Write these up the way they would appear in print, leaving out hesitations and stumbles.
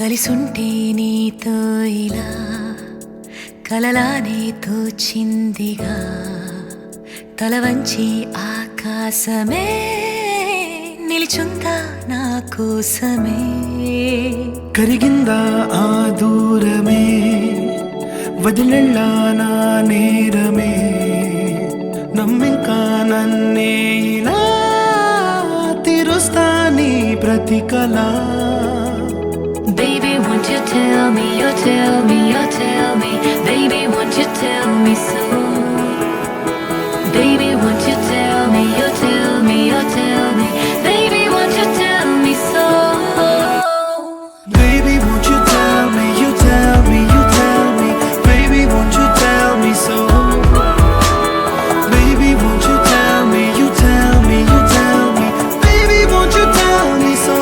కలిసుంటే నీతో ఇలా కలలానే తోచిందిగా తల వంచి ఆకాశమే నిలిచుందా నా కోసమే కరిగిందా ఆ దూరమే వదిలెళ్ళా నా నేరమే నమ్మింకా నన్నే ఇలా తీరుస్తా నీ ప్రతి కళ Baby, won't you tell me, you tell me, you tell me Baby, won't you tell me so Baby, won't you tell me, you tell me, you tell me Baby, won't you tell me so Baby, won't you tell me, you tell me, you tell me Baby, won't you tell me so Baby, won't you tell me, you tell me, you tell me Baby, won't you tell me so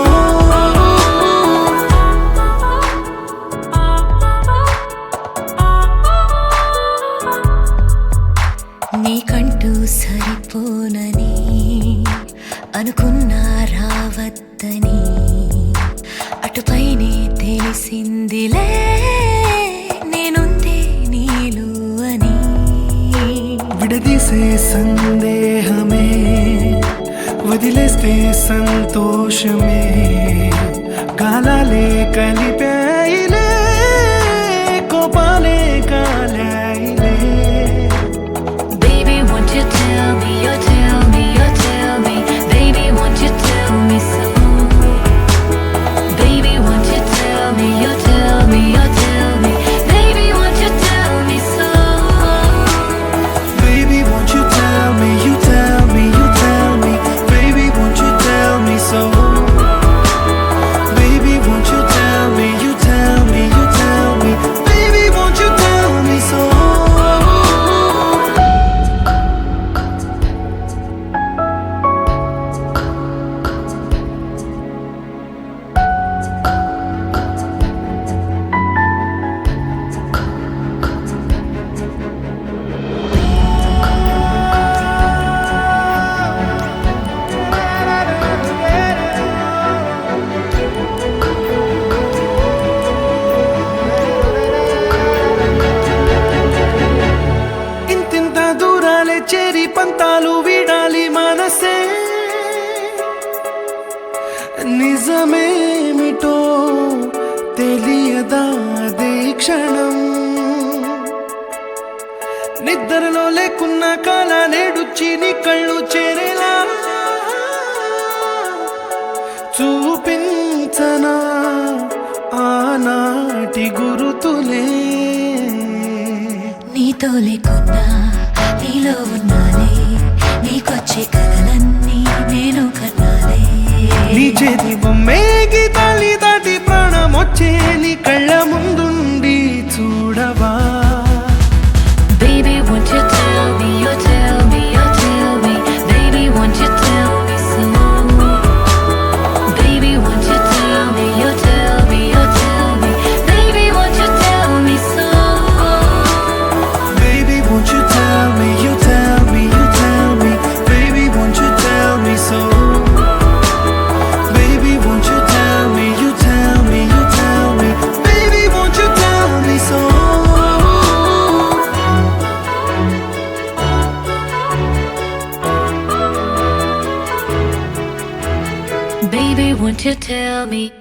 నీకంటూ సరిపోనని అనుకున్నా రావద్దని అటుపైనే తెలిసిందిలే నేనుందే నీలు అని విడదీసే సందేహమే వదిలేస్తే సంతోషమే కాలాలే కలిపాయిలే కోపాలే కాలాయిలే Baby, won't you tell me, you tell me, you tell me Baby, won't you tell me so Baby, won't you tell me, you tell me, you tell me Baby, won't you tell me so Baby, won't you tell me, you tell me, you tell me Baby, won't you tell me so Baby, won't you tell me, you tell me, you tell me Baby, won't you tell me so ఇంతింత దూరాలే చేరి పంతాలు వీడాలి మనసే నిజమేమిటో తెలియదా క్షణం నిద్రలో లేకున్న కాల నేడుచ్చి నీ కళ్ళు చేరేలా చూపించనా ఆనాటి గురుతులే నీతో లేకున్నా నీలో ఉన్నాలే నీకొచ్చే కలలన్నీ నేను కన్నాలే నీ చేతి బొమ్మే గీతాలి దాటి ప్రాణం వచ్చే నీ కళ్ళ ముందుండి చూడవా Baby, won't you tell me, you tell me, you tell me Baby, won't you tell me so Baby, won't you tell me, you tell me, you tell me Baby, won't you tell me so Baby, won't you tell me, you tell me, you tell me Baby, won't you tell me so Baby, won't you tell me, you tell me, you tell me Baby, won't you tell me so Baby, won't you tell me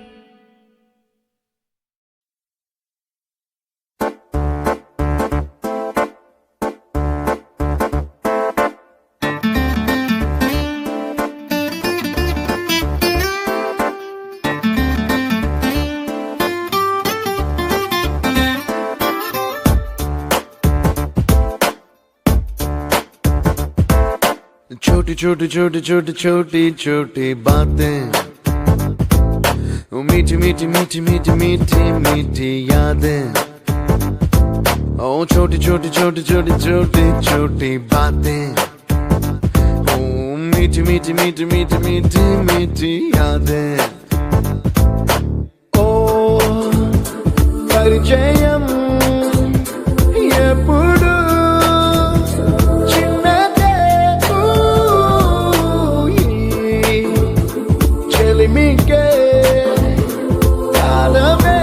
छोटी छोटी छोटी छोटी छोटी छोटी बातें वो मीठी मीठी मीठी मीठी मीठी मीठी यादें ओ छोटी छोटी छोटी छोटी छोटी छोटी बातें ओ मीठी मीठी मीठी मीठी मीठी मीठी यादें ओ परिचयम ఎప్పుడు చిన్నదే చెలిమికే కాలమే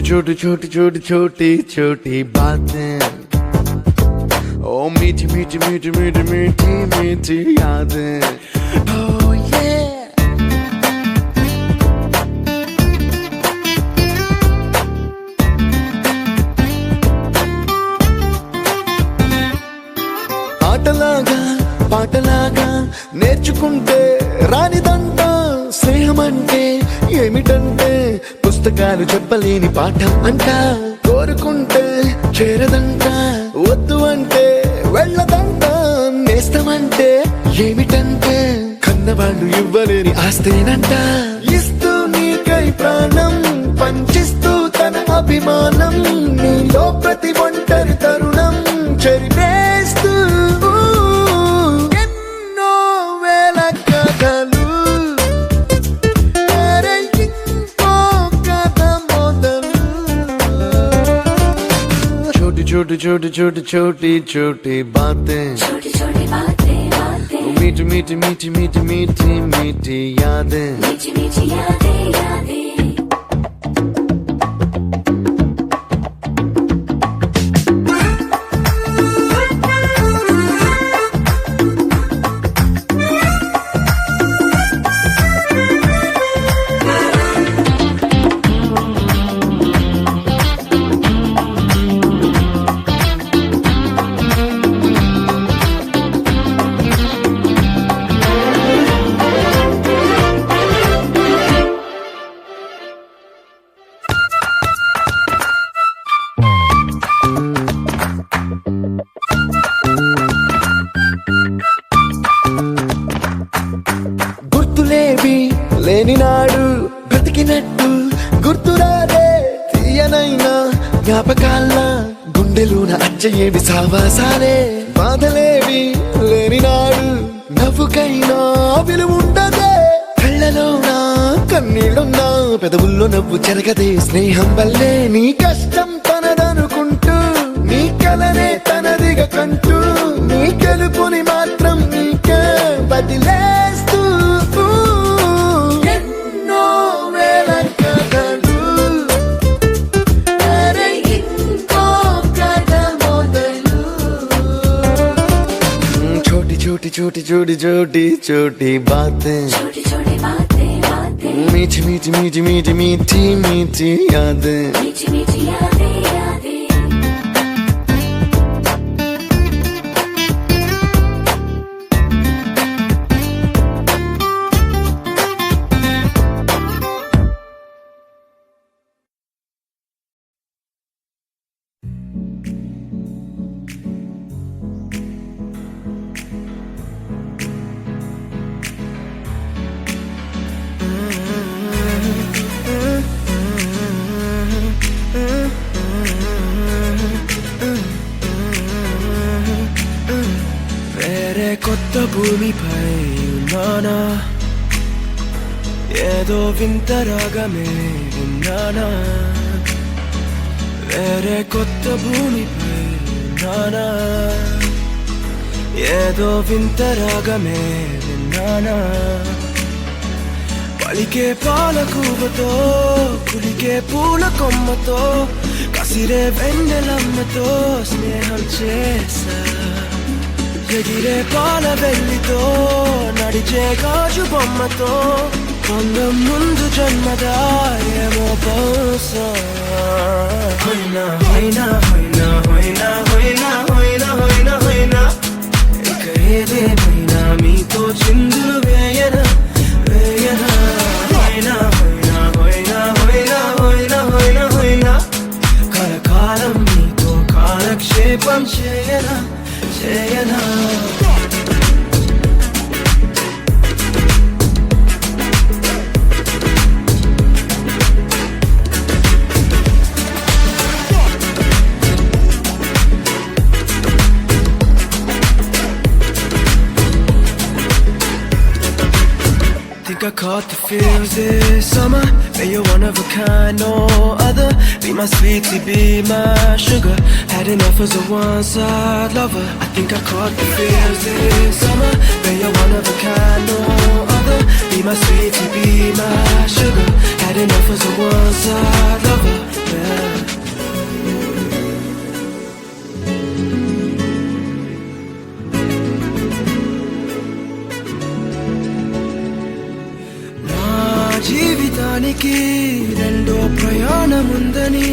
छोटी छोटी छोटी छोटी छोटी बातें, ओ मीठी मीठी मीठी मीठी मीठी मीठी यादें. Oh yeah. ఆటలాగా పాటలాగా నేర్చుకుంటే రానిదంట స్నేహం అంటే ఏమిటంటే పుస్తకాలు చెప్పలేని పాఠం అంట. కోరుకుంటే చేరదంట, వద్దు అంటే వెళ్ళదంట. నేస్తమంటే ఏమిటంటే కన్నవాళ్ళు ఇవ్వలేని ఆస్తేనంట. ఇస్తూ నీకై ప్రాణం పంచిస్తూ తన అభిమానం, నీలో ప్రతి ఒంటరి తరుణం చెరిపేస్తూ ఎన్నో వేల కథలు. छोटी छोटी छोटी छोटी छोटी बातें, छोटी छोटी बातें बातें, मीठी मीठी मीठी मीठी मीठी मीठी यादें. मीठी मीठी यादें यादें. గుర్తులేవి లేని నాడు బ్రతికినట్టు గుర్తురాదే తీయనైనా జ్ఞాపకాల్లా గుండెలోన అచ్చయేవి సావాసాలే. బాధలేవి లేని నాడు నవ్వుకైనా విలువుండదే. కళ్ళలోనా కన్నీళ్ళున్నా పెదవుల్లో నవ్వు చెరగదే. స్నేహం వల్లే నీ కష్టం తనదనుకుంటూ, నీ కలనే తనదిగా కంటూ, నీ గెలుపుని మాత్రం నీకే బదిలేస్తూ ఎన్నో వేల కథలు. అరే ఇంకో కథ మొదలు. छोटी छोटी छोटी छोटी छोटी छोटी बातें, छोटी छोटी बातें बातें, मीठी मीठी मीठी मीठी मीठी मीठी यादें. मीठी मीठी यादें यादें. వేరే కొత్త భూమిపై ఉన్నానా, ఏదో వింత రాగమే విన్నానా. వేరే కొత్త భూమిపై ఉన్నానా, ఏదో వింత రాగమే విన్నానా. పలికే పాలకూవతో కులికే పూల కొమ్మతో కసిరే వెన్నెలమ్మతో స్నేహం చేసా. ఎగిరే పాల వెల్లితో నడిచే గాజు బొమ్మతో పొందం ముందు జన్మదా ఏమో బహుశా. హోయినా హోయినా హోయినా హోయినా హోయినా హోయినా హోయినా హోయినా ఇక ఏదేమైనా మీతో చిందులు వేయనా వేయనా. హోయినా హోయినా హోయినా హోయినా హోయినా హోయినా హోయినా కలకాలం మీతో కాలక్షేపం చేయనా చేయనా. Think I caught the feels this summer. Say you're one of a kind, no other. Be my sweetie, be my sugar. Had enough as a one-side lover. I think I caught the feels this summer. Say you're one of a kind, no other. Be my sweetie, be my sugar. Had enough as a one-side lover. Yeah. రెండో ప్రయాణముందని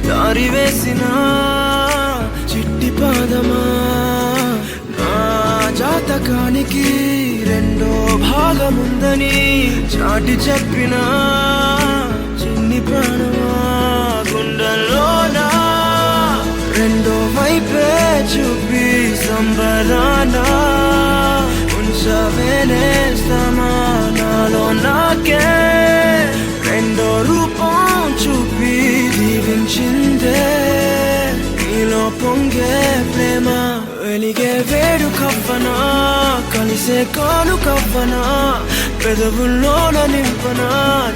దారి వేసిన చిట్టి పాదమా నా జాతకానికి రెండో భాగముందని చాటి చెప్పిన చిన్ని ప్రాణమా గుండెల్లోనా రెండో వైపే చూపి సంబరానా ఉంచవేనేస్తామా నాలో నాకే రెండో రూపం చూపి దీవించిందే నీలో పొంగే ప్రేమ వెలిగే వేడు కవ్వనా కలిసే కాను కవ్వనా పెదవుల్లోన నింపనా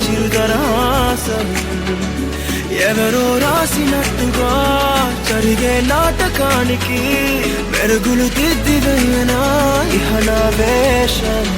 చిరుదరహాసం ఎవరో రాసినట్టుగా జరిగే నాటకానికి మెరుగులు దిద్దిదైనా ఇహ నా వేషం